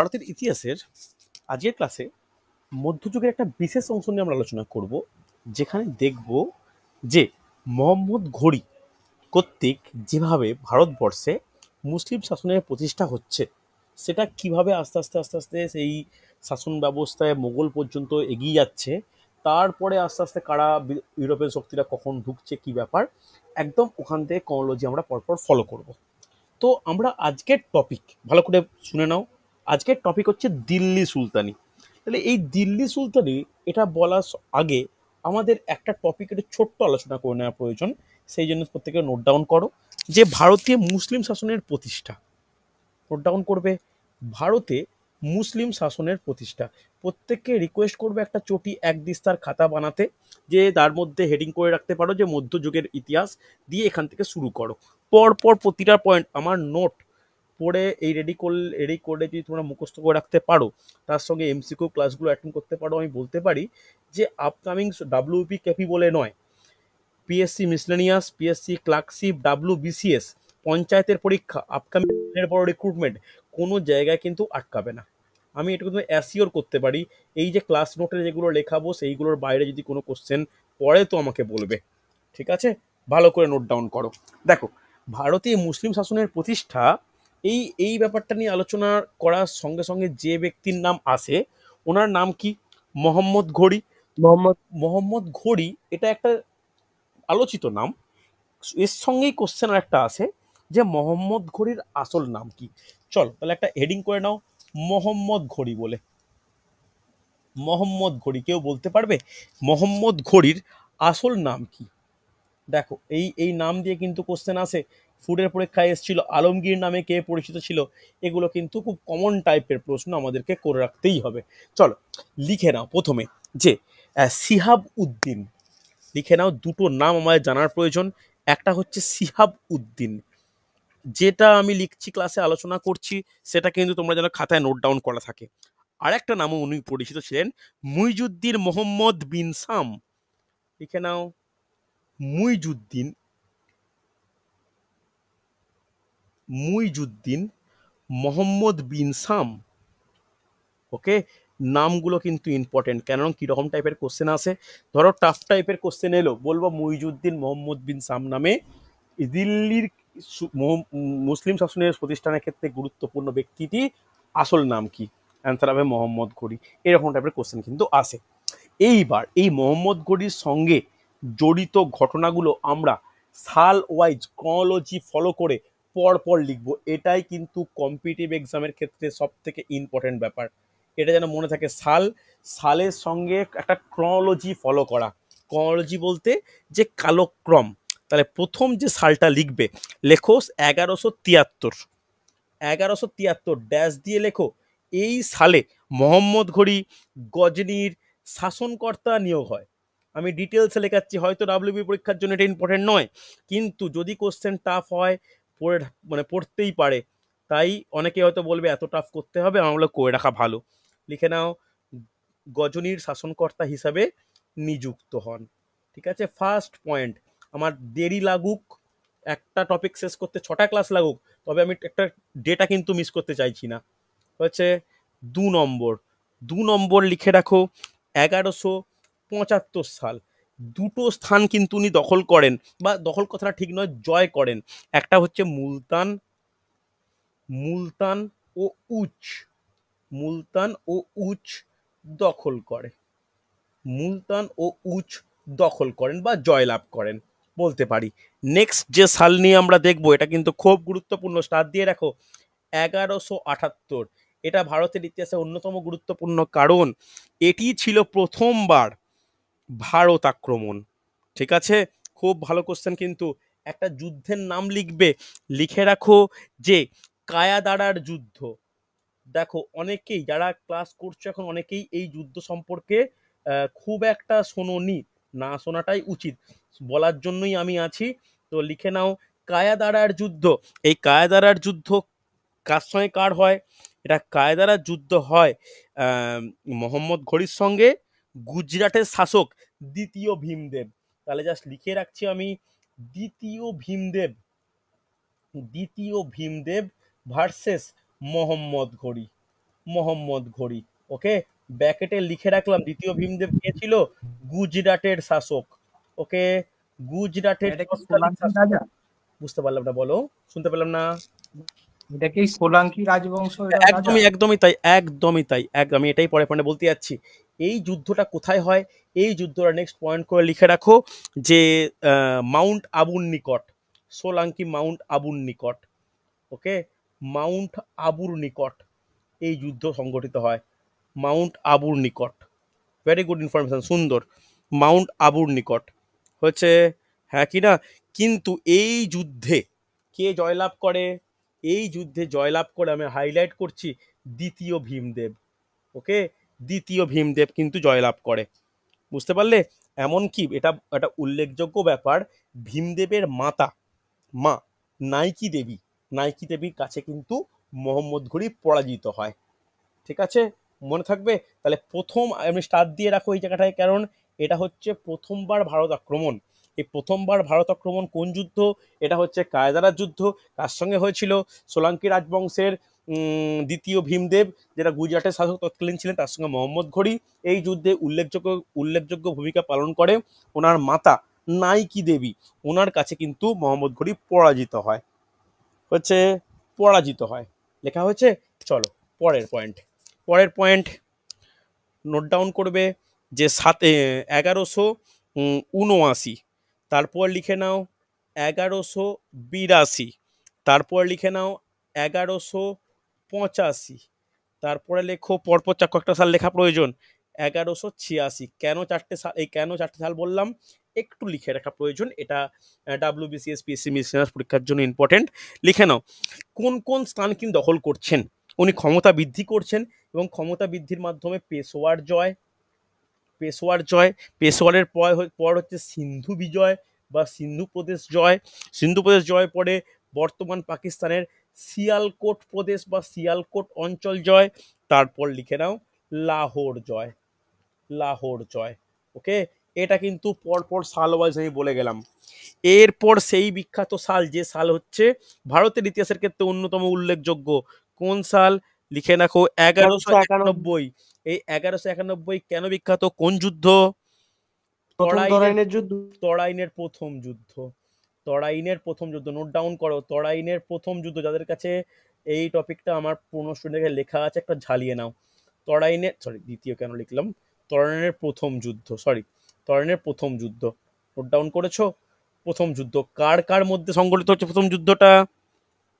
ভারতের ইতিহাসের আজকের ক্লাসে মধ্যযুগের একটা বিশেষ অংশ নিয়ে আমরা আলোচনা করব, যেখানে দেখব যে মোহাম্মদ ঘুরি কর্তৃক যেভাবে ভারতবর্ষে মুসলিম শাসনের প্রতিষ্ঠা হচ্ছে, সেটা কিভাবে আস্তে আস্তে আস্তে আস্তে সেই শাসন ব্যবস্থায় মোগল পর্যন্ত এগিয়ে যাচ্ছে, তারপরে আস্তে আস্তে কারা ইউরোপিয়ান শক্তিরা কখন ঢুকছে, কি ব্যাপার, একদম ওখান থেকে ক্রনোলজি আমরা পরপর ফলো করব। তো আমরা আজকের টপিক ভালো করে শুনে নাও। আজকের টপিক হচ্ছে দিল্লি সুলতানি। তাহলে এই দিল্লি সুলতানি এটা বলার আগে আমাদের একটা টপিকের ছোট্ট আলোচনা করে নেওয়া প্রয়োজন। সেই জন্য প্রত্যেকে নোট ডাউন করো যে ভারতীয় মুসলিম শাসনের প্রতিষ্ঠা। নোট ডাউন করবে, ভারতে মুসলিম শাসনের প্রতিষ্ঠা। প্রত্যেককে রিকোয়েস্ট করবে একটা চটি এক দিস্তার খাতা বানাতে, যে তার মধ্যে হেডিং করে রাখতে পারো যে মধ্যযুগের ইতিহাস, দিয়ে এখান থেকে শুরু করো। পরপর প্রতিটা পয়েন্ট আমার নোট পড়ে এই রেডি করে যদি তোমরা মুখস্থ করে রাখতে পারো, তার সঙ্গে এমসিকিউ ক্লাসগুলো অ্যাটেন্ড করতে পারো, আমি বলতে পারি যে আপকামিং ডাব্লিউপি কেপি বলে নয়, PSC miscellaneous, PSC clerkship, WBCS, পঞ্চায়েতের পরীক্ষা, আপকামিং বড় রিক্রুটমেন্ট, কোনো জায়গায় কিন্তু আটকাবে না। আমি এটুকু তুমি অ্যাসিওর করতে পারি। এই যে ক্লাস নোটে যেগুলো লেখাবো সেইগুলোর বাইরে যদি কোনো কোশ্চেন পড়ে তো আমাকে বলবে, ঠিক আছে? ভালো করে নোট ডাউন করো। দেখো, ভারতীয় মুসলিম শাসনের প্রতিষ্ঠা, এই এই ব্যাপারটা নিয়ে আলোচনা করার সঙ্গে সঙ্গে যে ব্যক্তির নাম আসে, ওনার নাম কি? মোহাম্মদ ঘুরি। মোহাম্মদ মোহাম্মদ ঘুরি এটা একটা আলোচিত নাম। এর সঙ্গেই কোশ্চেন একটা আসে যে মোহাম্মদ ঘুরির আসল নাম কি। চলো তাহলে একটা হেডিং করে নাও, মোহাম্মদ ঘুরি বলে। মোহাম্মদ ঘুরি, কেউ বলতে পারবে মোহাম্মদ ঘুরির আসল নাম কি? দেখো, এই এই নাম দিয়ে কিন্তু কোশ্চেন আসে। ফুডের পরীক্ষায় এসেছিল, আলমগীর নামে কে পরিচিত ছিল। এগুলো কিন্তু খুব কমন টাইপের প্রশ্ন, আমাদেরকে করে রাখতেই হবে। চলো লিখে নাও প্রথমে যে সিহাব উদ্দিন। লিখে নাও, দুটো নাম আমাদের জানার প্রয়োজন। একটা হচ্ছে সিহাব উদ্দিন, যেটা আমি লিখছি ক্লাসে আলোচনা করছি, সেটা কিন্তু তোমরা যেন খাতায় নোট ডাউন করা থাকে। আর একটা নামও উনি পরিচিত ছিলেন, মুইজুদ্দিন মোহাম্মদ বিন সাম। লিখে নাও, মুইজুদ্দিন মুইজুদ্দিন মোহাম্মদ বিন সাম। ওকে, নামগুলো কিন্তু ইম্পর্টেন্ট, কেন কিরকম টাইপের কোশ্চেন আসে। ধরো টাফ টাইপের কোশ্চেন এলো, বলবো মুইজুদ্দিন মোহাম্মদ বিন সাম নামে দিল্লির মুসলিম শাসনের প্রতিষ্ঠানের ক্ষেত্রে গুরুত্বপূর্ণ ব্যক্তিটি আসল নাম কি? অ্যান্সার হবে মোহাম্মদ ঘুরি। এরকম টাইপের কোশ্চেন কিন্তু আসে। এইবার এই মোহাম্মদ ঘুরির সঙ্গে জড়িত ঘটনাগুলো আমরা সাল ওয়াইজ ক্রনোলজি ফলো করে পরপর লিখবো। এটাই কিন্তু কম্পিটিটিভ এক্সামের ক্ষেত্রে সব থেকে ইম্পর্টেন্ট ব্যাপার। এটা যেন মনে থাকে, সালের সঙ্গে একটা ক্রনোলজি ফলো করা। ক্রনোলজি বলতে যে কালক্রম। তাহলে প্রথম যে সালটা লিখবে, লেখো 1173। 1173 ড্যাশ দিয়ে লেখো, এই সালে মোহাম্মদ ঘুরি গজনির শাসনকর্তা নিয়োগ হয়। আমি ডিটেলসে লেখাচ্ছি, হয়তো ডাব্লিউবি পরীক্ষার জন্য এটা ইম্পর্টেন্ট নয়, কিন্তু যদি কোশ্চেন টাফ হয় পড়ে মানে পড়তেই পারে। তাই অনেকে হয়তো বলবে এত টাফ করতে হবে, আমার বলে করে রাখা ভালো। লিখে নাও, গজনির শাসনকর্তা হিসাবে নিযুক্ত হন। ঠিক আছে, ফার্স্ট পয়েন্ট। আমার দেরি লাগুক, একটা টপিক শেষ করতে 6টা ক্লাস লাগুক, তবে আমি একটা ডেটা কিন্তু মিস করতে চাইছি না। হচ্ছে 2 নম্বর। 2 নম্বর লিখে রাখো, 1175 সাল। দুটো স্থান কিন্তু উনি দখল করেন, বা দখল কথাটা ঠিক নয়, জয় করেন। একটা হচ্ছে মুলতান, মুলতান ও উচ। মুলতান ও উচ দখল করে। মুলতান ও উচ দখল করেন বা জয়লাভ করেন বলতে পারি। নেক্সট যে সাল নিয়ে আমরা দেখবো, এটা কিন্তু খুব গুরুত্বপূর্ণ, স্টার দিয়ে রাখো, 1178। এটা ভারতের ইতিহাসে অন্যতম গুরুত্বপূর্ণ, কারণ এটি ছিল প্রথমবার ভারত আক্রমণ। ঠিক আছে, খুব ভালো কোশ্চেন কিন্তু। একটা যুদ্ধের নাম লিখবে, লিখে রাখো যে কায়াদারার যুদ্ধ। দেখো, অনেকেই যারা ক্লাস করছো এখন, অনেকেই এই যুদ্ধ সম্পর্কে খুব একটা শোনোনি, না শোনাটাই উচিত, বলার জন্যই আমি আছি। তো লিখে নাও, কায়াদারার যুদ্ধ। এই কায়াদারার যুদ্ধ কার সঙ্গে কার হয়? এটা কায়দারার যুদ্ধ হয় মোহাম্মদ ঘুরির সঙ্গে গুজরাটের শাসক দ্বিতীয় ভীমদেব। তাহলে জাস্ট লিখে রাখছি আমি, দ্বিতীয় ভীমদেব, দ্বিতীয় ভীমদেব ভার্সেস মোহাম্মদ ঘুরি। মোহাম্মদ ঘুরি। ওকে, ব্যাকেটে লিখে রাখলাম দ্বিতীয় ভীমদেব কে ছিল? গুজরাটের শাসক। ওকে, গুজরাটের এটা কি তৎকালীন সোলাঙ্কি শাসক। রাজা? বুঝতে পারলাম না, বলো, শুনতে পেলাম না। এটা কি সোলাঙ্কি রাজবংশ রাজা? একদমই একদমই তাই, একদমই তাই, আমি এটাই পরে পয়েন্টে বলতে যাচ্ছি। এই যুদ্ধটা কোথায় হয়? এই যুদ্ধটা নেক্সট পয়েন্ট করে লিখে রাখো যে মাউন্ট আবুর নিকট, সোলাঙ্কি মাউন্ট আবুর নিকট। ওকে, মাউন্ট আবুর নিকট এই যুদ্ধ সংগঠিত হয়, মাউন্ট আবুর নিকট। ভেরি গুড ইনফরমেশন, সুন্দর। মাউন্ট আবুর নিকট হচ্ছে, হ্যাঁ কি না? কিন্তু এই যুদ্ধে কে জয়লাভ করে? এই যুদ্ধে জয়লাভ করে, আমি হাইলাইট করছি, দ্বিতীয় ভীমদেব। ওকে, দ্বিতীয় ভীমদেব কিন্তু জয়লাভ করে। বুঝতে পারলে? এমনকি এটা একটা উল্লেখযোগ্য ব্যাপার, ভীমদেবের মা নাইকি দেবী, নাইকি দেবীর কাছে কিন্তু মোহাম্মদ ঘুরি পরাজিত হয়। ঠিক আছে, মনে থাকবে। তাহলে প্রথম আমি স্টার্ট দিয়ে রাখো এই জায়গাটায়, কারণ এটা হচ্ছে প্রথমবার ভারত আক্রমণ। এই প্রথমবার ভারত আক্রমণ কোন যুদ্ধ? এটা হচ্ছে কায়দারার যুদ্ধ। কার সঙ্গে হয়েছিল? সোলাঙ্কি রাজবংশের দ্বিতীয় ভীমদেব, যেটা গুজরাটের শাসক তৎকালীন ছিলেন, তার সঙ্গে মোহাম্মদ ঘুরি। এই যুদ্ধে উল্লেখযোগ্য ভূমিকা পালন করে ওনার মাতা নাইকি দেবী। ওনার কাছে কিন্তু মোহাম্মদ ঘুরি পরাজিত হয়, হচ্ছে পরাজিত হয়, লেখা হয়েছে। চলো পরের পয়েন্ট, পরের পয়েন্ট নোট ডাউন করবে যে 1179, তারপর লিখে নাও 1182, তারপর লিখে নাও 1185, তারপরে লেখো পরপর কয়েকটা সাল লেখা প্রয়োজন, 1186। কেন চারটে সাল, এই কেন চারটে সাল বললাম একটু লিখে রাখা প্রয়োজন, এটা ডাব্লিউবিসিএস পিএসসি মিশনাস পরীক্ষার জন্য ইম্পর্টেন্ট। লিখে নাও কোন কোন স্থান কিন্তু দখল করছেন উনি, ক্ষমতা বৃদ্ধি করছেন, এবং ক্ষমতা বৃদ্ধির মাধ্যমে পেশোয়ার জয়, পেশোয়ারের পর হচ্ছে সিন্ধু বিজয় বা সিন্ধু প্রদেশ জয়, সিন্ধু প্রদেশ জয় পরে বর্তমান পাকিস্তানের সিয়ালকোট প্রদেশ বা সিয়ালকোট অঞ্চল জয়, তারপর লিখে নাও লাহোর জয়, লাহোর জয়। ওকে, এটা কিন্তু পরপর সাল ওয়াইজ আমি বলে গেলাম। এরপর সেই বিখ্যাত সাল, যে সাল হচ্ছে ভারতের ইতিহাসের ক্ষেত্রে অন্যতম উল্লেখযোগ্য, কোন সাল? লিখে রাখো 1191 1191। এই 1191 কেন বিখ্যাত? কোন যুদ্ধ? প্রথম তরাইনের, তরাইনের যুদ্ধ। তরাইনের প্রথম যুদ্ধ, তরাইনের প্রথম যুদ্ধ। নোট ডাউন করো, তরাইনের প্রথম যুদ্ধ। যাদের কাছে এই টপিকটা আমার পুরনো স্টুডেন্টকে লেখা আছে, একটা ঝালিয়ে নাও। তরাইনের, সরি দ্বিতীয় কেন লিখলাম, তরাইনের প্রথম যুদ্ধ, সরি তরাইনের প্রথম যুদ্ধ। নোট ডাউন করেছো? প্রথম যুদ্ধ কার কার মধ্যে সংগঠিত হচ্ছে? প্রথম যুদ্ধটা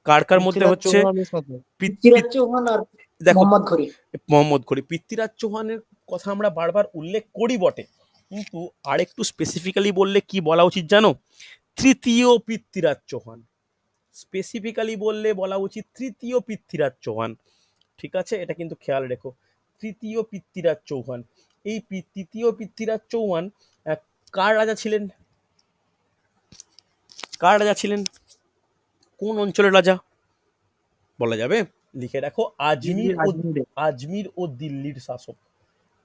কার কার মধ্যে পৃথ্বীরাজ হচ্ছে? চৌহানের সাথে। পৃথ্বীরাজ চৌহান আর দেখো, মোহাম্মদ ঘুরি। মোহাম্মদ ঘুরি। পৃথ্বীরাজ চৌহানের কথা আমরা বারবার উল্লেখ করি বটে, কিন্তু আরেকটু স্পেসিফিক্যালি বললে কি বলা উচিত জানো? তৃতীয় পৃথ্বীরাজ চৌহান। স্পেসিফিক্যালি বললে বলা উচিত তৃতীয় পৃথ্বীরাজ চৌহান। ঠিক আছে, এটা কিন্তু খেয়াল রেখো, তৃতীয় পৃথ্বীরাজ চৌহান। এই তৃতীয় পৃথ্বীরাজ চৌহান কার রাজা ছিলেন? কার রাজা ছিলেন? কোন অঞ্চলের রাজা বলা যাবে? লিখে রাখো আজমির ও, আজমিরে। আজমির ও দিল্লির শাসক।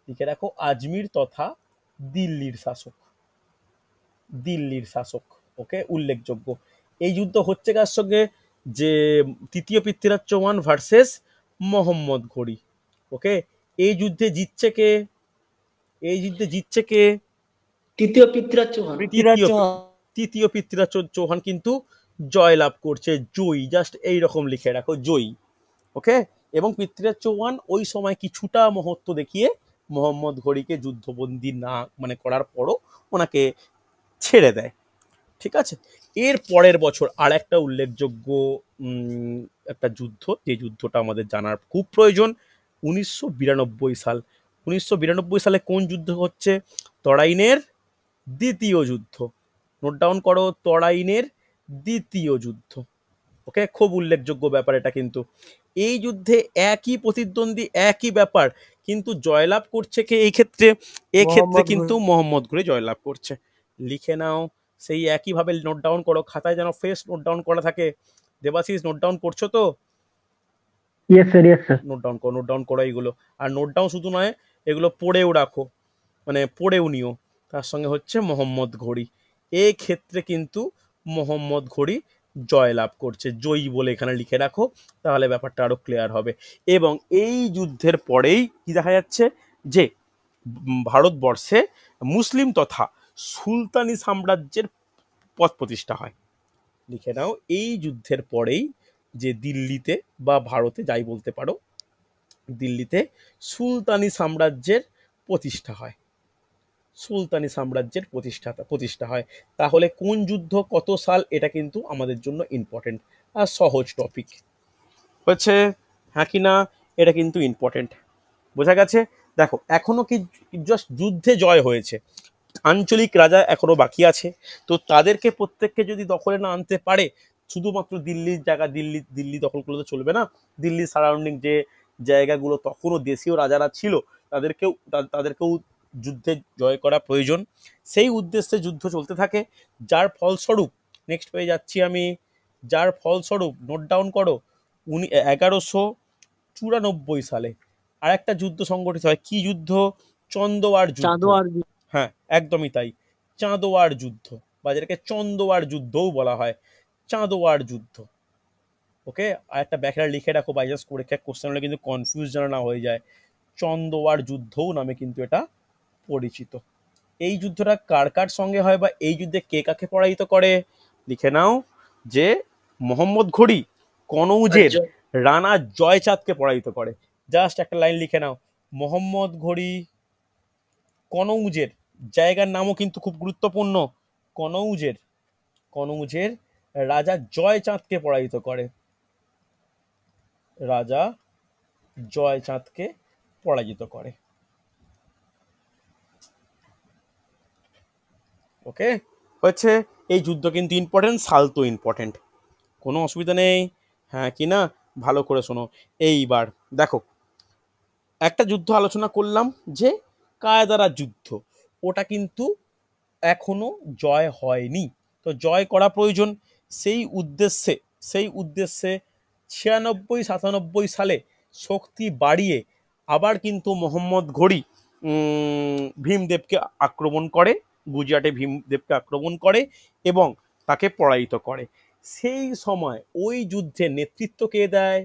লিখে রাখো আজমির তথা দিল্লির শাসক, দিল্লির শাসক। ওকে, উল্লেখযোগ্য। এই যুদ্ধ হচ্ছে কার সঙ্গে? যে তৃতীয় পৃথ্বীরাজ চৌহান ভার্সেস মোহাম্মদ ঘুরি। ওকে, এই যুদ্ধে জিতছে কে? এই যুদ্ধে জিতছে কে? তৃতীয় পৃথ্বীরাজ চৌহান। পৃথ্বীরাজ চৌহান। তৃতীয় পৃথ্বীরাজ চৌহান কিন্তু জয়লাভ করছে, জয়ী। জাস্ট এইরকম লিখে রাখো, জয়ী। ওকে, এবং পৃথ্বীরাজ চৌহান ওই সময় কিছুটা মহত্ব দেখিয়ে মোহাম্মদ ঘুরিকে যুদ্ধবন্দী না মানে করার পরও ওনাকে ছেড়ে দেয়। ঠিক আছে, এর পরের বছর আর একটা উল্লেখযোগ্য একটা যুদ্ধ, যে যুদ্ধটা আমাদের জানার খুব প্রয়োজন, 1992 সাল। 1992 সালে কোন যুদ্ধ হচ্ছে? তরাইনের দ্বিতীয় যুদ্ধ। নোট ডাউন করো, তরাইনের দ্বিতীয় যুদ্ধ। ওকে, খুব উল্লেখযোগ্য ব্যাপার এটা কিন্তু। এই যুদ্ধে একই প্রতিদ্বন্দ্বী, একই ব্যাপার, কিন্তু জয়লাভ করছে কে এই ক্ষেত্রে? এক্ষেত্রে মোহাম্মদ কিন্তু ঘুরি। মোহাম্মদ ঘুরি জয়লাভ করছে। লিখে নাও, সেই একইভাবে নোট ডাউন করো, খাতায় যেন ফ্রেশ নোট ডাউন করা থাকে। দেবাশিস নোট ডাউন করছো তো? Yes sir, yes sir. Note down করো, নোট ডাউন করো এইগুলো। আর নোট ডাউন শুধু নয়, এগুলো পড়েও রাখো, মানে পড়েও নিও। তার সঙ্গে হচ্ছে মোহাম্মদ ঘুরি। এই ক্ষেত্রে কিন্তু মোহাম্মদ ঘুরি জয়লাভ করছে। জয়ী বলে এখানে লিখে রাখো, তাহলে ব্যাপারটা আরো ক্লিয়ার হবে। এবং এই যুদ্ধের পরেই কি দেখা যাচ্ছে যে ভারতবর্ষে মুসলিম তথা সুলতানি সাম্রাজ্যের পথ প্রতিষ্ঠা হয়। লিখে নাও, এই যুদ্ধের পরেই যে দিল্লিতে বা ভারতে যাই বলতে পারো, দিল্লিতে সুলতানি সাম্রাজ্যের প্রতিষ্ঠা হয়। সুলতানি সাম্রাজ্যের প্রতিষ্ঠা হয়। তাহলে কোন যুদ্ধ কত সাল, এটা কিন্তু আমাদের জন্য ইম্পর্টেন্ট আর সহজ টপিক হচ্ছে, হ্যাঁ কি না, এটা কিন্তু ইম্পর্টেন্ট। বোঝা গেছে? দেখো এখনো কি জাস্ট যুদ্ধে জয় হয়েছে, আঞ্চলিক রাজা এখনো বাকি আছে, তো তাদেরকে প্রত্যেককে যদি দখলে না আনতে পারে, শুধুমাত্র দিল্লির জায়গা দিল্লি দখল করলে তো চলবে না। দিল্লির সারাউন্ডিং যে জায়গাগুলো তখনও দেশীয় রাজারা ছিল, তাদেরকেও যুদ্ধে জয় করা প্রয়োজন। সেই উদ্দেশ্যে যুদ্ধ চলতে থাকে, যার ফলস্বরূপ, নেক্সট পেয়ে যাচ্ছি আমি, যার ফলস্বরূপ নোট ডাউন করো, 1194 সালে আর একটা যুদ্ধ সংগঠিত হয়। কি যুদ্ধ? চন্দোয়ার যুদ্ধ। চাঁদোয়ার হ্যাঁ, একদমই তাই, চাঁদোয়ার যুদ্ধ, বা যেটাকে চন্দোয়ার যুদ্ধও বলা হয়, চাঁদোয়ার যুদ্ধ। ওকে, আর একটা ব্যাখ্যা লিখে রাখো, বাই চান্স পরীক্ষা কোশ্চেন হলে কিন্তু কনফিউজ যেন না হয়ে যায়। চন্দোয়ার যুদ্ধও নামে কিন্তু এটা পরিচিত। এই যুদ্ধটা কার কার সঙ্গে হয়, বা এই যুদ্ধে কে কাকে পরাজিত করে? লিখে নাও যে মোহাম্মদ ঘুরি কনৌজের রানা জয়চাঁদকে পরাজিত করে। জাস্ট একটা লাইন লিখে নাও, মোহাম্মদ ঘুরি কনৌজের, জায়গার নামও কিন্তু খুব গুরুত্বপূর্ণ, কনৌজের রাজা জয়চাঁদকে পরাজিত করে, রাজা জয়চাঁদকে পরাজিত করে। ওকে, হচ্ছে এই যুদ্ধ কিন্তু ইম্পর্টেন্ট, সাল তো ইম্পর্টেন্ট, কোনো অসুবিধা নেই, হ্যাঁ কি না? ভালো করে শোনো। এইবার দেখো, একটা যুদ্ধ আলোচনা করলাম যে কায়দারা যুদ্ধ, ওটা কিন্তু এখনো জয় হয়নি, তো জয় করা প্রয়োজন। সেই উদ্দেশ্যে 96-97 সালে শক্তি বাড়িয়ে আবার কিন্তু মোহাম্মদ ঘুরি ভীমদেবকে আক্রমণ করে, গুজরাটে ভীমদেবকে আক্রমণ করে এবং তাকে পরাজিত করে। সেই সময় ওই যুদ্ধে নেতৃত্ব কে দেয়?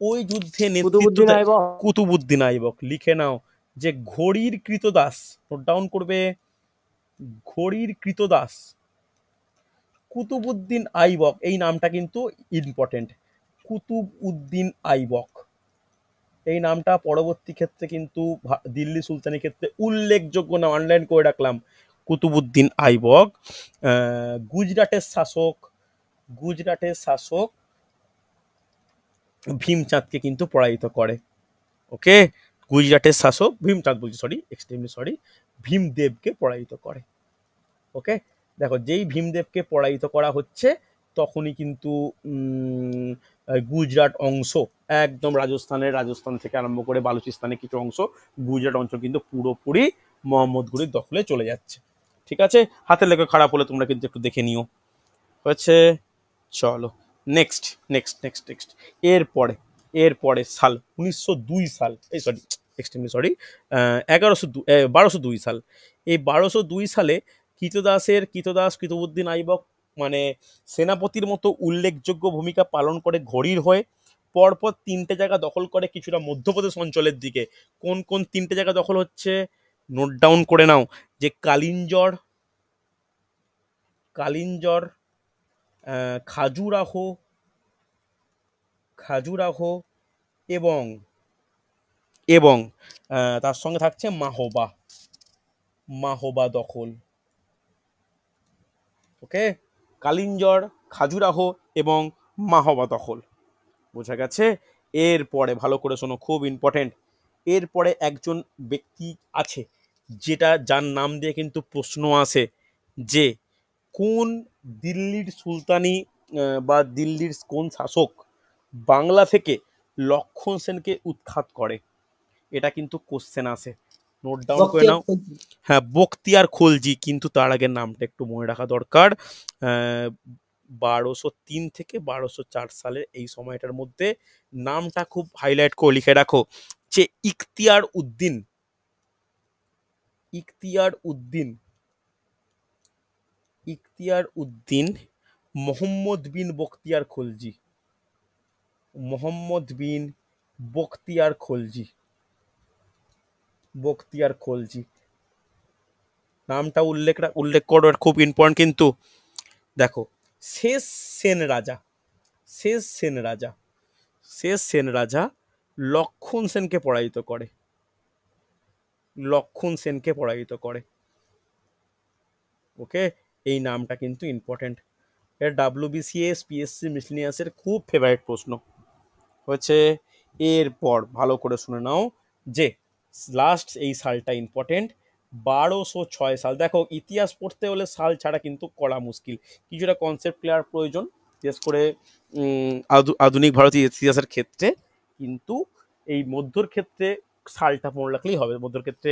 ওই যুদ্ধে নেতৃত্ব দেয় কুতুবুদ্দিন আইবক। লিখে নাও যে ঘড়ির কৃতদাস, নোট ডাউন করবে, ঘড়ির কৃতদাস কুতুবউদ্দিন আইবক, এই নামটা কিন্তু ইম্পর্টেন্ট। কুতুবউদ্দিন আইবক এই নামটা পরবর্তী ক্ষেত্রে কিন্তু দিল্লি সুলতানের ক্ষেত্রে উল্লেখযোগ্য নাম, আন্ডারলাইন করে রাখলাম। কুতুবউদ্দিন আইবক গুজরাটের শাসক ভীমচাঁদকে কিন্তু পরাজিত করে। ওকে, গুজরাটের শাসক ভীমচাঁদ বলছি, এক্সট্রিমলি সরি, ভীমদেবকে পরাজিত করে। ওকে, দেখো যেই ভীমদেবকে পরাজিত করা হচ্ছে, তখনই কিন্তু গুজরাট অংশ, একদম রাজস্থান থেকে আরম্ভ করে বালুচিস্তানের কিছু অংশ, গুজরাট অঞ্চল কিন্তু পুরোপুরি মোহাম্মদ ঘুরির দখলে চলে যাচ্ছে। ঠিক আছে, হাতের লেখা খারাপ হলে তোমরা কিন্তু একটু দেখে নিও। হচ্ছে, চলো নেক্সট। এরপরে সাল 1902 সাল, এক্সট্রিমলি সরি, 1202 সাল। এই 1202 সালে কুতুবউদ্দিন আইবক মানে সেনাপতির মতো উল্লেখযোগ্য ভূমিকা পালন করে ঘড়ির হয়ে, পরপর 3টে জায়গা দখল করে কিছুটা মধ্যপ্রদেশ অঞ্চলের দিকে। কোন কোন 3টে জায়গা দখল হচ্ছে, নোট ডাউন করে নাও, যে কালিঞ্জর, খাজুরাহো এবং তার সঙ্গে থাকছে মাহোবা দখল। ওকে, কালিঞ্জর, খাজুরাহো এবং মাহোবা দখল, বোঝা গেছে? এরপরে ভালো করে শোনো, খুব ইম্পর্টেন্ট, এরপরে একজন ব্যক্তি আছে যার নাম দিয়ে কিন্তু প্রশ্ন আসে, যে কোন দিল্লির সুলতানি বা দিল্লির কোন শাসক বাংলা থেকে লক্ষণ সেনকে উৎখাত করে, এটা কিন্তু কোশ্চেন আসে, নোট ডাউন করে নাও। হ্যাঁ, বখতিয়ার খলজি, কিন্তু তার আগে নামটা একটু মনে রাখা দরকার। 1203 থেকে 1204 সালের এই সময়টার মধ্যে নামটা খুব হাইলাইট করে লিখে রাখো, যে ইখতিয়ার উদ্দিন মোহাম্মদ বিন বখতিয়ার খলজি। মোহাম্মদ বিন বখতিয়ার খলজি। বখতিয়ার খলজি নামটা উল্লেখ করো, এটা খুব ইম্পর্টেন্ট কিন্তু। দেখো, শেষ সেন রাজা, শেষ সেন রাজা, শেষ সেন রাজা লক্ষণ সেনকে পরাজিত করে। লক্ষণ সেনকে পরাজিত করে। ওকে, এই নামটা কিন্তু ইম্পর্টেন্ট। এটা ডাব্লিউবিসিএস পিএসসি মিসলিনিয়াসের খুব ফেভারিট প্রশ্ন হচ্ছে। এরপর ভালো করে শুনে নাও যে লাস্ট এই সালটা ইম্পর্টেন্ট, 1206 সাল। দেখো, ইতিহাস পড়তে হলে সাল ছাড়া কিন্তু করা মুশকিল, কিছুটা কনসেপ্ট ক্লিয়ার প্রয়োজন, বিশেষ করে আধুনিক ভারতীয় ইতিহাসের ক্ষেত্রে। কিন্তু এই মধ্যর ক্ষেত্রে সালটা মনে রাখলেই হবে। মধ্যর ক্ষেত্রে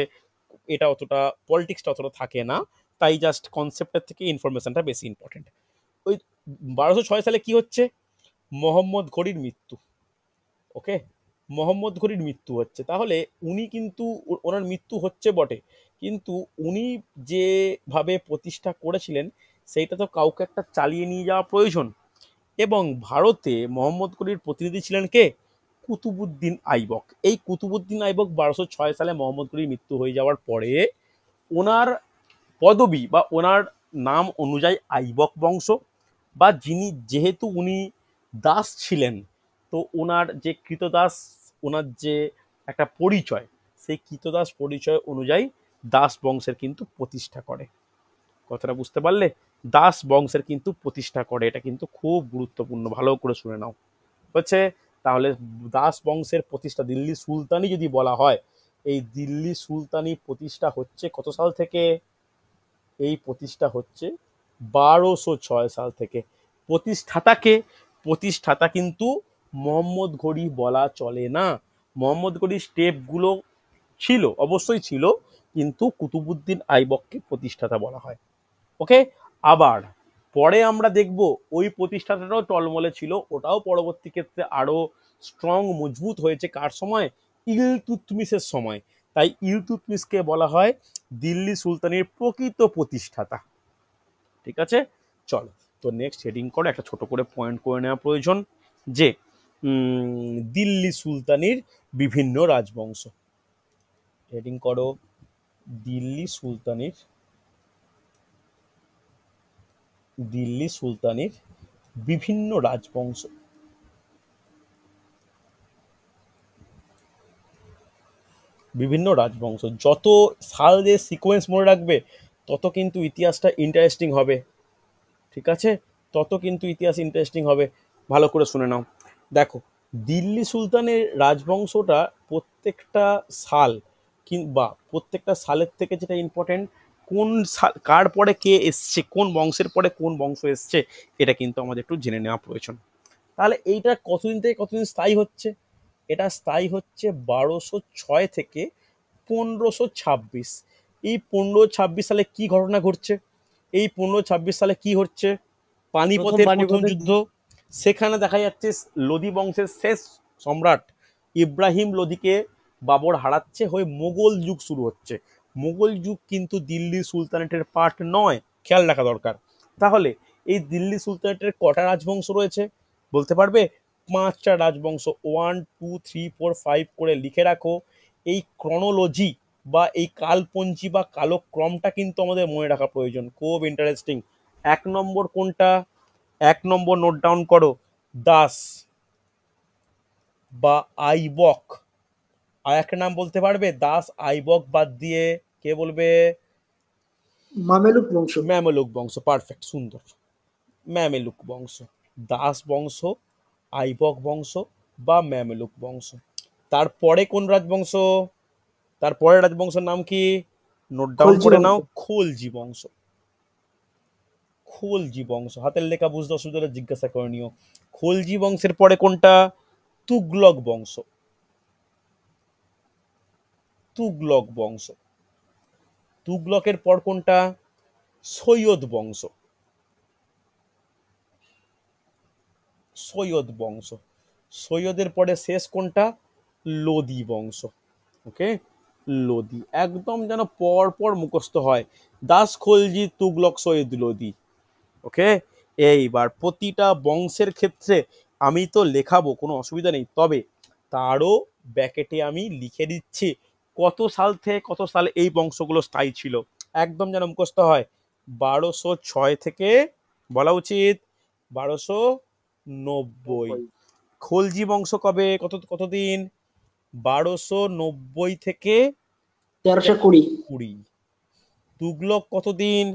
এটা অতটা, পলিটিক্সটা অতটা থাকে না, তাই জাস্ট কনসেপ্টের থেকে ইনফরমেশনটা বেশি ইম্পর্টেন্ট। ওই 1206 সালে কি হচ্ছে? মোহাম্মদ ঘড়ির মৃত্যু। ওকে, মোহাম্মদ ঘড়ির মৃত্যু হচ্ছে। তাহলে উনি কিন্তু, ওনার মৃত্যু হচ্ছে বটে, কিন্তু উনি যেভাবে প্রতিষ্ঠা করেছিলেন সেইটা তো কাউকে একটা চালিয়ে নিয়ে যাওয়া প্রয়োজন। এবং ভারতে মোহাম্মদ ঘড়ির প্রতিনিধি ছিলেন কে? কুতুবুদ্দিন আইবক। এই কুতুবুদ্দিন আইবক 1206 সালে মোহাম্মদ ঘড়ির মৃত্যু হয়ে যাওয়ার পরে ওনার পদবী বা ওনার নাম অনুযায়ী আইবক বংশ, বা যেহেতু উনি দাস ছিলেন, তো ওনার যে কৃতদাস, ওনার যে একটা পরিচয়, সেই কৃতদাস পরিচয় অনুযায়ী দাস বংশের কিন্তু প্রতিষ্ঠা করে। কথাটা বুঝতে পারলে? দাস বংশের কিন্তু প্রতিষ্ঠা করে, এটা কিন্তু খুব গুরুত্বপূর্ণ, ভালো করে শুনে নাও। হচ্ছে, তাহলে দাস বংশের প্রতিষ্ঠা, দিল্লি সুলতানি যদি বলা হয়, এই দিল্লি সুলতানি প্রতিষ্ঠা হচ্ছে কত সাল থেকে? এই প্রতিষ্ঠা হচ্ছে 1206 সাল থেকে। প্রতিষ্ঠাতাকে, প্রতিষ্ঠাতা কিন্তু মোহাম্মদ ঘড়ি বলা চলে না। মোহাম্মদ ঘড়ির স্টেপগুলো ছিল, অবশ্যই ছিল, কিন্তু কুতুবুদ্দিন আইবককে প্রতিষ্ঠাতা বলা হয়। ওকে, আবার পরে আমরা দেখব ওই প্রতিষ্ঠাতাটাও টলমলে ছিল, ওটাও পরবর্তী ক্ষেত্রে আরো স্ট্রং, মজবুত হয়েছে। কার সময়? ইলতুৎমিশের সময়। তাই ইলতুৎমিশকে বলা হয় দিল্লি সুলতানের প্রকৃত প্রতিষ্ঠাতা। ঠিক আছে, চলো তো নেক্সট হেডিং করো, একটা ছোট করে পয়েন্ট করে নেওয়া প্রয়োজন যে দিল্লি সুলতানির বিভিন্ন রাজবংশ। হেডিং করো দিল্লি সুলতানির, দিল্লি সুলতানির বিভিন্ন রাজবংশ। বিভিন্ন রাজবংশ, যত সালের সিকোয়েন্স মনে রাখবে তত কিন্তু ইতিহাসটা ইন্টারেস্টিং হবে। ঠিক আছে, তত কিন্তু ইতিহাস ইন্টারেস্টিং হবে। ভালো করে শুনে নাও। দেখো, দিল্লি সুলতানের রাজবংশটা প্রত্যেকটা সাল কিংবা প্রত্যেকটা সালের থেকে যেটা ইম্পর্টেন্ট, কোন সাল, কার পরে কে এসছে, কোন বংশের পরে কোন বংশ এসছে, এটা কিন্তু আমাদের একটু জেনে নেওয়া প্রয়োজন। তাহলে এইটা কতদিন থেকে কতদিন স্থায়ী হচ্ছে? এটা স্থায়ী হচ্ছে 1206 থেকে 1526। এই 1526 সালে কি ঘটনা ঘটছে? এই 1526 সালে কি হচ্ছে? পানিপথের প্রথম যুদ্ধ। সেখানে দেখা যাচ্ছে লোদি বংশের শেষ সম্রাট ইব্রাহিম লোদিকে বাবর হারাচ্ছে, হয়ে মোগল যুগ শুরু হচ্ছে। মোগল যুগ কিন্তু দিল্লি সুলতানেটের পার্ট নয়, খেয়াল রাখা দরকার। তাহলে এই দিল্লি সুলতানেটের কটা রাজবংশ রয়েছে বলতে পারবে? 5টা রাজবংশ। 1 2 3 4 5 করে লিখে রাখো। এই ক্রনোলজি বা এই কালপঞ্জি বা কালক্রমটা কিন্তু আমাদের মনে রাখা প্রয়োজন, খুব ইন্টারেস্টিং। 1 নম্বর কোনটা? 1 নম্বর নোট ডাউন করো, দাস বা আইবক। আর একটা নাম বলতে পারবে দাস আইবক বাদ দিয়ে? কে বলবে? মামেলুক বংশ। ম্যামেলুক বংশ, পারফেক্ট, সুন্দর। ম্যামেলুক বংশ, দাস বংশ, আইবক বংশ বা ম্যামেলুক বংশ। তারপরে কোন রাজবংশ? তারপরে রাজবংশের নাম কি? নোট ডাউন খলজি করে বংশ। নাও, খলজি বংশ। খলজি বংশ, হাতের লেখা বুঝতে অসুবিধা হলে জিজ্ঞাসা করে নিও। খলজি বংশের পরে কোনটা? তুগলক বংশ। তুগলক বংশ। তুগলকের পর কোনটা? সৈয়দ বংশ। সৈয়দ বংশ। সৈয়দের পরে শেষ কোনটা? লোদি বংশ। ওকে, লোদি একদম যেন পর পর মুখস্থ হয়, দাস, খলজি, তুগলক, সৈয়দ, লোদি। ওকে, এইবার প্রতিটা বংশের ক্ষেত্রে আমি তো লেখাবো, কোনো অসুবিধা নেই, তবে তারও ব্যাকেটে আমি লিখে দিচ্ছি কত সাল থেকে কত সাল এই বংশগুলো স্থায়ী ছিল, একদম যেন মুখস্থ হয়। 1206 থেকে বলা উচিত 1290। খলজি বংশ কবে, কতদিন? 1290 থেকে 1320। 20। তুগলক কতদিন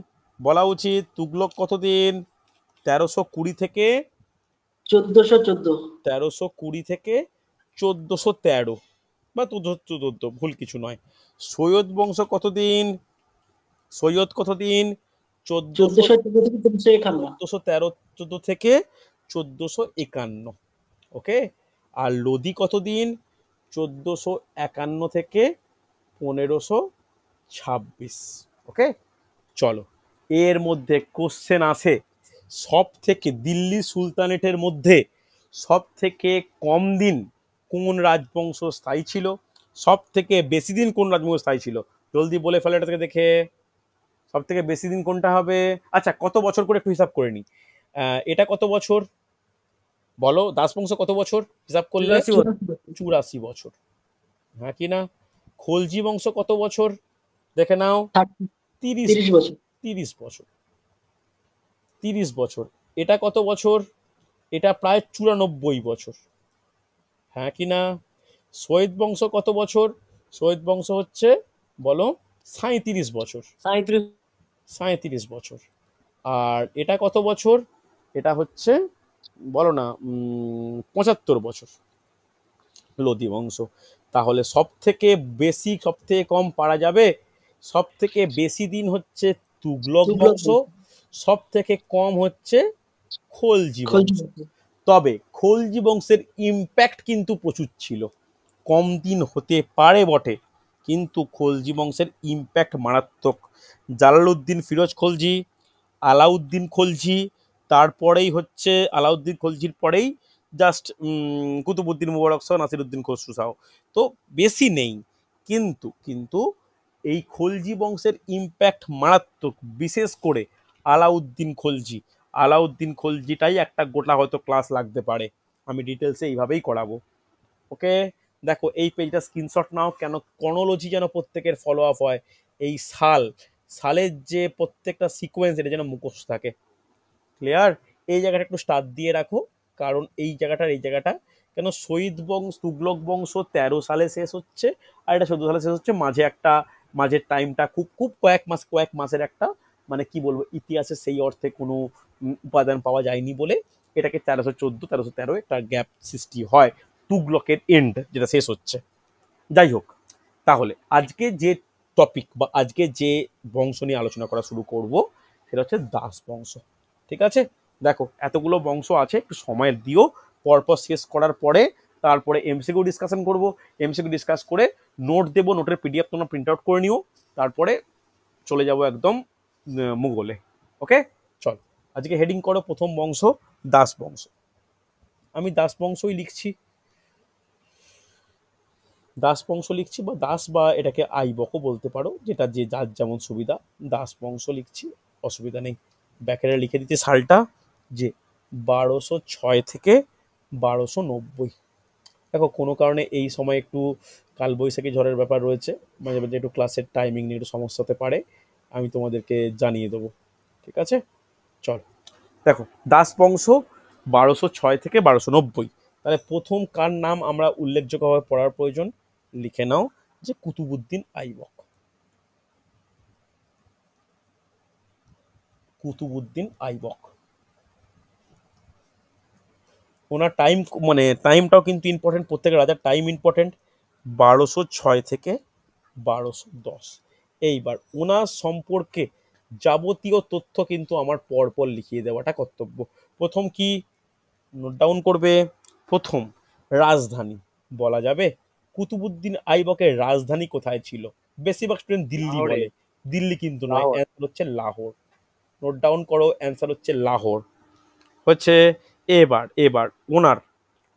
বলা উচিত? তুগলক কতদিন? 1320 থেকে 1414। 1320 থেকে 1413 বা 1414, ভুল কিছু নয়। সৈয়দ বংশ কতদিন? সৈয়দ কতদিন? 1414 থেকে 1351। 1413 থেকে 1451। ওকে। আর লোদি কতদিন? 1451 থেকে 1526। ওকে। চলো, এর মধ্যে কোশ্চেন আসে সব থেকে দিল্লি সুলতানেটের মধ্যে সব থেকে কম দিন কোন রাজবংশ স্থায়ী ছিল, সব থেকে বেশি দিন কোন রাজবংশ স্থায়ী ছিল? জলদি বলে ফেলে এটা থেকে দেখে, সব থেকে বেশি দিন কোনটা হবে? আচ্ছা, কত বছর করে একটু হিসাব করে নি। এটা কত বছর বলো? দাস বংশ কত বছর হিসাব করলে? 84 বছর, হ্যাঁ কি না? খলজি বংশ কত বছর দেখে নাও? 30 30 বছর। 30 বছর। 30 বছর। এটা কত বছর? এটা প্রায় 94 বছর, হ্যাঁ কি না? সৈয়দ বংশ কত বছর? সৈয়দ বংশ হচ্ছে বলো 37 বছর। 37 বছর। আর এটা কত বছর? এটা হচ্ছে বলো না 75 বছর লোদি বংশ। তাহলে সব থেকে বেশি সব থেকে কম পারা যাবে? সব থেকে বেশি দিন হচ্ছে তুগলক বংশ, সব থেকে কম হচ্ছে খলজি বংশ। তবে খলজি বংশের ইম্প্যাক্ট কিন্তু প্রচুর ছিল, কম দিন হতে পারে বটে, কিন্তু খলজি বংশের ইম্প্যাক্ট মারাত্মক। জালালউদ্দিন ফিরোজ খলজি, আলাউদ্দিন খলজি, তারপরেই হচ্ছে আলাউদ্দিন খলজির পরেই জাস্ট কুতুবুদ্দিন মুবারক শাহ, নাসিরুদ্দিন খসরু শাহ। তো বেশি নেই, কিন্তু কিন্তু এই খলজি বংশের ইম্প্যাক্ট মারাত্মক, বিশেষ করে আলাউদ্দিন খলজি। আলাউদ্দিন খলজিটাই একটা গোটা হয়তো ক্লাস লাগতে পারে, আমি ডিটেলসে এইভাবেই করাবো। ওকে। দেখো এই পেজটা স্ক্রিনশট নাও, কেন ক্রনোলজি যেন প্রত্যেকের ফলো আপ হয়, এই সালের যে প্রত্যেকটা সিকোয়েন্স এটা যেন মুখস্থ থাকে। ক্লিয়ার? এই জায়গাটা একটু স্টার দিয়ে রাখো, কারণ এই জায়গাটা কেন শহীদ বংশ তুগলক বংশ 13 সালে শেষ হচ্ছে, আর এটা 14 সালে শেষ হচ্ছে, মাঝের টাইমটা খুব খুব কয়েক মাসের একটা মানে কি বলবো, ইতিহাসে সেই অর্থে কোনো উপাদান পাওয়া যায়নি বলে এটাকে 1314 1313 একটা গ্যাপ সৃষ্টি হয়, তুগলকের এন্ড যেটা শেষ হচ্ছে। যাই হোক, তাহলে আজকে যে টপিক বা আজকে যে বংশ নিয়ে আলোচনা করা শুরু করব সেটা হচ্ছে দাস বংশ। ঠিক আছে? দেখো এতগুলো বংশ আছে, একটু সময় দিও, পরপর শেষ করার পরে তারপরে এমসিকিউ ডিসকাশন করব। এমসিকিউ ডিসকাস করে নোট দেবো, নোটের পিডিএফ তোমরা প্রিন্ট আউট করে নিও, তারপরে চলে যাব একদম মুঘলে। ওকে। চল, আজকে হেডিং করো প্রথম বংশ দাস বংশ। আমি দাস বংশই লিখছি, দাস বংশ লিখছি, বা দাস বা এটাকে আইবকও বলতে পারো, যেটা যে যার যেমন সুবিধা। দাস বংশ লিখছি, অসুবিধা নেই। ব্যাকেটে লিখে দিচ্ছি সালটা, যে 1206 থেকে 1290। দেখো কোনো কারণে এই সময় একটু কালবৈশাখী ঝড়ের ব্যাপার রয়েছে, মাঝে মাঝে একটু ক্লাসের টাইমিং নিয়ে একটু সমস্যা হতে পারে, আমি তোমাদেরকে জানিয়ে দেবো। ঠিক আছে? চল, দেখো দাস বংশ 1206 থেকে 1290। তাহলে প্রথম কার নাম আমরা উল্লেখযোগ্যভাবে পড়ার প্রয়োজন? লিখে নাও যে কুতুবুদ্দিন আইবক। কুতুবুদ্দিন আইবক, ওনার টাইম মানে টাইমটাও কিন্তু ইম্পর্টেন্ট, প্রত্যেক রাজার টাইম ইম্পর্টেন্ট। 1206 থেকে 1210। এইবার ওনার সম্পর্কে যাবতীয় তথ্য কিন্তু আমার পরপর লিখিয়ে দেওয়াটা কর্তব্য। প্রথম কি নোট ডাউন করবে? প্রথম রাজধানী বলা যাবে? কুতুবুদ্দিন আইবকের রাজধানী কোথায় ছিল? বেশিরভাগ স্টুডেন্ট দিল্লি বলে, দিল্লি কিন্তু নয়, অ্যান্সার হচ্ছে লাহোর। নোট ডাউন করো, অ্যান্সার হচ্ছে লাহোর হচ্ছে। এবার এবার ওনার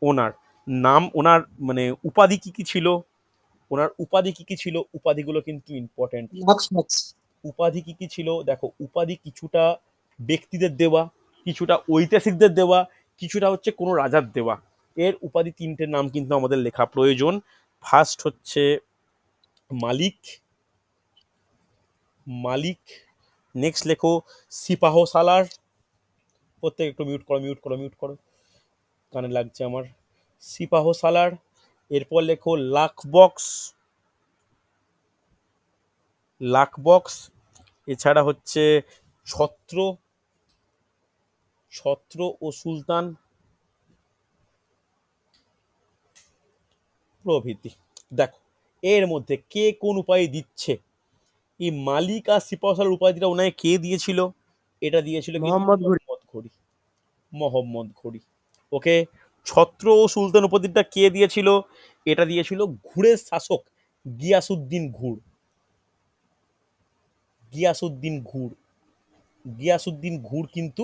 ওনার নাম, ওনার মানে উপাধি কি কি ছিল? ওনার উপাধি কি কি ছিল? উপাধিগুলো কিন্তু ইম্পর্টেন্ট। উপাধি কি কি ছিল? দেখো উপাধি কিছুটা ব্যক্তিদের দেওয়া, কিছুটা ঐতিহাসিকদের দেওয়া, কিছুটা হচ্ছে কোনো রাজার দেওয়া। এর উপাধি তিনটের নাম কিন্তু আমাদের লেখা প্রয়োজন। ফার্স্ট হচ্ছে মালিক, মালিক। নেক্সট লেখো সিপাহ সালার। প্রত্যেক একটু মিউট করো, কানে লাগছে আমার। সিপাহ সালার। এরপর লেখো লাখ বক্স, লাখ বক্স। এছাড়া হচ্ছে ছত্র, ছত্র ও সুলতান প্রভৃতি। দেখো এর মধ্যে কে কোন উপাধি দিচ্ছে। এই মালিক আর সিপাহসালার উপাধিটা ওনাকে কে দিয়েছিল? এটা দিয়েছিল কিন্তু মোহাম্মদ ঘুরি। মোহাম্মদ ঘুরি, মোহাম্মদ ঘুরি। ওকে। ছত্র ও সুলতান উপাধিটা কে দিয়েছিল? এটা দিয়েছিল ঘুরের শাসক গিয়াসউদ্দিন ঘুর, গিয়াসউদ্দিন ঘুর। গিয়াসউদ্দিন ঘুর কিন্তু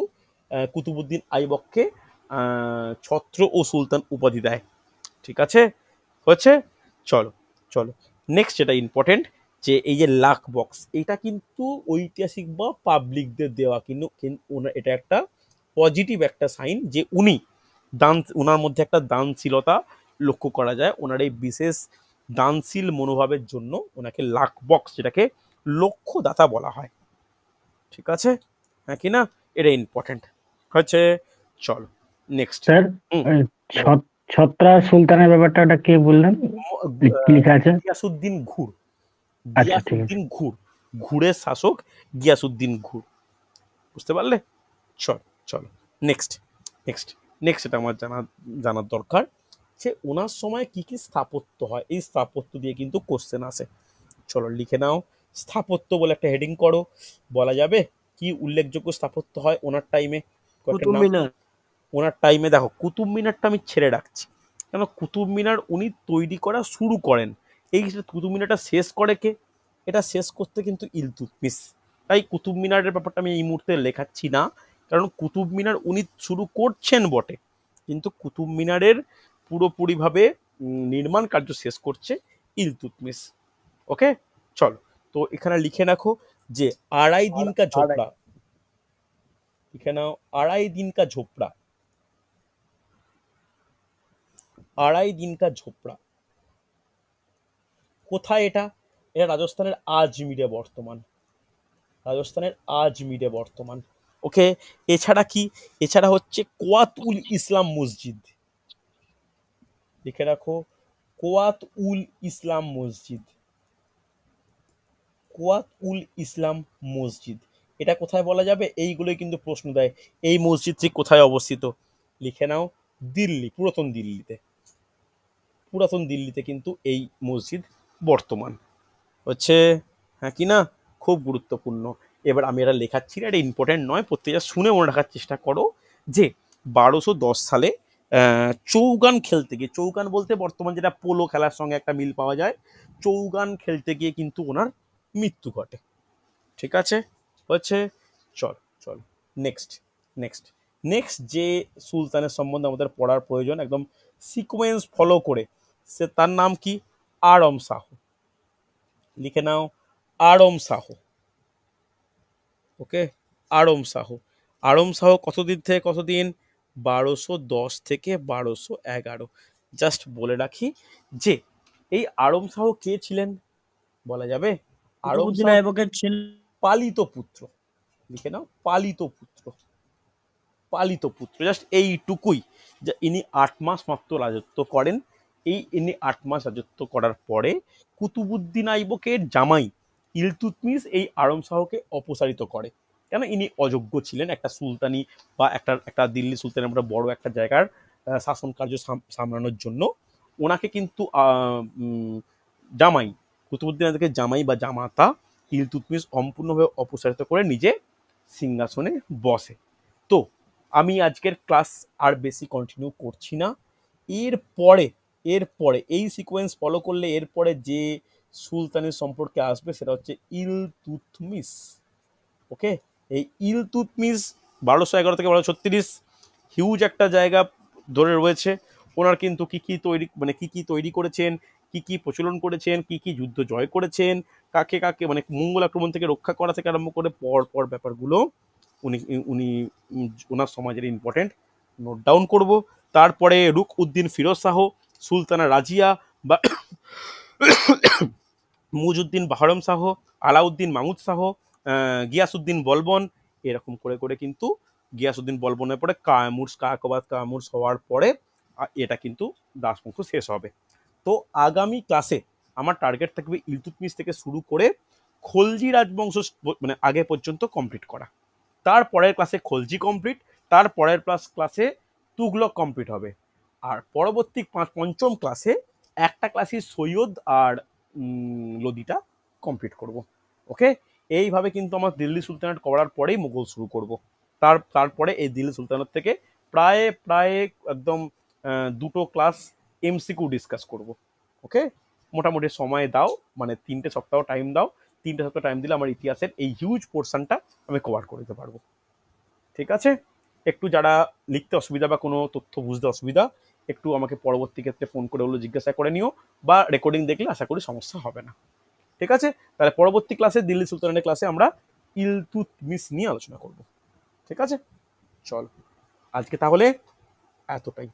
কুতুবউদ্দিন আইবককে ছত্র ও সুলতান উপাধি দেয়। ঠিক আছে, হচ্ছে। চলো চলো নেক্সট, যেটা ইম্পর্টেন্ট, যে এই যে লাখ বক্স, এটা কিন্তু ঐতিহাসিক বা পাবলিকদের দেওয়া, কিন্তু এটা একটা পজিটিভ একটা সাইন যে উনি দান, ওনার মধ্যে একটা দানশীলতা লক্ষ্য করা যায়। ওনার এই বিশেষ দানশীল মনোভাবের জন্য ওনাকে লাখ বক্স, যেটাকে লক্ষ্যদাতা বলা হয়। ঠিক আছে, হ্যাঁ কি না? এটা ইম্পর্টেন্ট হচ্ছে। চলো নেক্সট। স্যার ছত্রা সুলতানের ব্যাপারটা ওটা কে বললেন, কি লেখা আছে? গিয়াসউদ্দিন ঘুর, আচ্ছা ঠিক আছে। গিয়াসউদ্দিন ঘুর, ঘুরের শাসক গিয়াসউদ্দিন ঘুর। বুঝতে পারলে? চলো চলো নেক্সট, নেক্সট, নেক্সট। এটা আমার জানার দরকার যে ওনার সময় কি কি স্থাপত্য হয়। এই স্থাপত্য দিয়ে কিন্তু কোশ্চেন আসে। চলো লিখে নাও, স্থাপত্য বলে একটা হেডিং করো। বলা যাবে কি উল্লেখযোগ্য স্থাপত্য হয় ওনার টাইমে? কুতুব মিনার। ওনার টাইমে দেখো, কুতুব মিনারটা আমি ছেড়ে রাখছি, কেন কুতুব মিনার উনি তৈরি করা শুরু করেন। এই কুতুব মিনারটা শেষ করে কে? এটা শেষ করতে কিন্তু ইলতুৎমিশ। তাই কুতুব মিনারের ব্যাপারটা আমি এই মুহূর্তে লেখাচ্ছি না, কারণ কুতুব মিনার উনি শুরু করছেন বটে, কিন্তু কুতুব মিনারের পুরোপুরিভাবে নির্মাণ কার্য শেষ করছে ইলতুৎমিশ। ওকে, চলো। তো এখানে লিখে রাখো যে আড়াই দিন কা ঝোপড়া, লিখে নাও আড়াই দিন কা ঝোপড়া, আড়াই দিন কা ঝোপড়া। কোথায় এটা? এটা রাজস্থানের আজমিরে বর্তমান, রাজস্থানের আজমিরে বর্তমান। ওকে। এছাড়া কি? এছাড়া হচ্ছে কোয়াত উল ইসলাম মসজিদ, লিখে রাখো কোয়াত উল ইসলাম মসজিদ, কোয়াত উল ইসলাম মসজিদ। এটা কোথায় বলা যাবে? এইগুলোই কিন্তু প্রশ্ন দেয়। এই মসজিদটি কোথায় অবস্থিত? লিখে নাও দিল্লি, পুরাতন দিল্লিতে, পুরাতন দিল্লিতে কিন্তু এই মসজিদ বর্তমান। হচ্ছে, হ্যাঁ কি না? খুব গুরুত্বপূর্ণ। এবার আমি এটা লেখাচ্ছি না, এটা ইম্পর্টেন্ট নয়, প্রত্যেকটা শুনে মনে রাখার চেষ্টা করো যে 1210 সালে চৌগান খেলতে গিয়ে, চৌগান বলতে বর্তমান যেটা পোলো খেলার সঙ্গে একটা মিল পাওয়া যায়, চৌগান খেলতে গিয়ে কিন্তু ওনার মৃত্যু ঘটে। ঠিক আছে, হচ্ছে। চল চল নেক্সট, নেক্সট, নেক্সট যে সুলতানের সম্বন্ধে আমাদের পড়ার প্রয়োজন একদম সিকোয়েন্স ফলো করে, সে তার নাম কি? আড়ম শাহ। লিখে নাও আড়ম শাহ। ওকে, আড়ম শাহ। আড়ম শাহ কতদিন থেকে কতদিন? 1210 থেকে 1211। জাস্ট বলে রাখি যে এই আড়ম শাহ কে ছিলেন বলা যাবে? আড়ম কুতুবউদ্দিন শাহ আইবকের ছেলে। পালিত পুত্র। লিখে নাও পালিত পুত্র, পালিত পুত্র। জাস্ট এইটুকুই, যে ইনি 8 মাস মাত্র রাজত্ব করেন। ইনি 8 মাস রাজত্ব করার পরে কুতুবউদ্দিন আইবকের জামাই ইলতুৎমিশ এই আড়ম শাহকে অপসারিত করে, কেন ইনি অযোগ্য ছিলেন একটা সুলতানি বা একটা দিল্লি সুলতানের মতো বড় একটা জায়গার শাসন কার্য সামলানোর জন্য। ওনাকে কিন্তু জামাই, কুতুবউদ্দিন আইবকের জামাই বা জামাতা ইলতুৎমিশ সম্পূর্ণভাবে অপসারিত করে নিজে সিংহাসনে বসে। তো আমি আজকের ক্লাস আর বেশি কন্টিনিউ করছি না। এরপরে, এরপরে এই সিকোয়েন্স ফলো করলে এরপরে যে সুলতানের সম্পর্কে আসবে সেটা হচ্ছে ইলতুৎমিশ। ওকে, এই ইলতুৎমিশ 1211 থেকে 1236 হিউজ একটা জায়গা ধরে রয়েছে। ওনার কিন্তু কি কি তৈরি, মানে কি কি তৈরি করেছেন, কি কি প্রচলন করেছেন, কি কি যুদ্ধ জয় করেছেন, কাকে কাকে মানে মঙ্গল আক্রমণ থেকে রক্ষা করা থেকে আরম্ভ করে পর পর ব্যাপারগুলো উনি উনি ওনার সমাজের ইম্পর্টেন্ট নোট ডাউন করব। তারপরে রুক উদ্দিন ফিরোজ শাহ, সুলতানা রাজিয়া বা মুজউদ্দিন বাহরম শাহ, আলাউদ্দিন মামুদ শাহ, গিয়াসউদ্দিন বলবন, এরকম করে করে কিন্তু গিয়াসউদ্দিন বলবনের পরে কায়ামুরস কায়াকবাদ কায়ামুরস হওয়ার পরে এটা কিন্তু দাসবংশ শেষ হবে। তো আগামী ক্লাসে আমার টার্গেট থাকবে ইলতুৎমিশ থেকে শুরু করে খলজি রাজবংশ মানে আগে পর্যন্ত কমপ্লিট করা। তারপরের ক্লাসে খলজি কমপ্লিট, তারপরের ক্লাসে তুগলক কমপ্লিট হবে। আর পরবর্তী পঞ্চম ক্লাসে একটা ক্লাসে সৈয়দ আর লোদিটা কমপ্লিট করব। ওকে, এইভাবে কিন্তু আমার দিল্লি সুলতানেট করার পরেই মুঘল শুরু করব। তারপরে এই দিল্লি সুলতানেট থেকে প্রায় প্রায় একদম দুটো ক্লাস এমসিকিউ ডিসকাস করব। ওকে, মোটামুটি সময় দাও, মানে 3টে সপ্তাহ টাইম দাও। 3টে সপ্তাহ টাইম দিলে আমার ইতিহাসের এই হিউজ পোর্শনটা আমি কভার করে দিতে পারবো। ঠিক আছে, একটু যারা লিখতে অসুবিধা বা কোনো তথ্য বুঝতে অসুবিধা, একটু আমাকে পরবর্তী ক্ষেত্রে ফোন করে হলো জিজ্ঞাসা করে নিও, বা রেকর্ডিং দেখলে আশা করি সমস্যা হবে না। ঠিক আছে, তাহলে পরবর্তী ক্লাসে দিল্লি সুলতানের ক্লাসে আমরা ইলতুৎমিশ নিয়ে আলোচনা করব। ঠিক আছে, চল আজকে তাহলে এতটাই।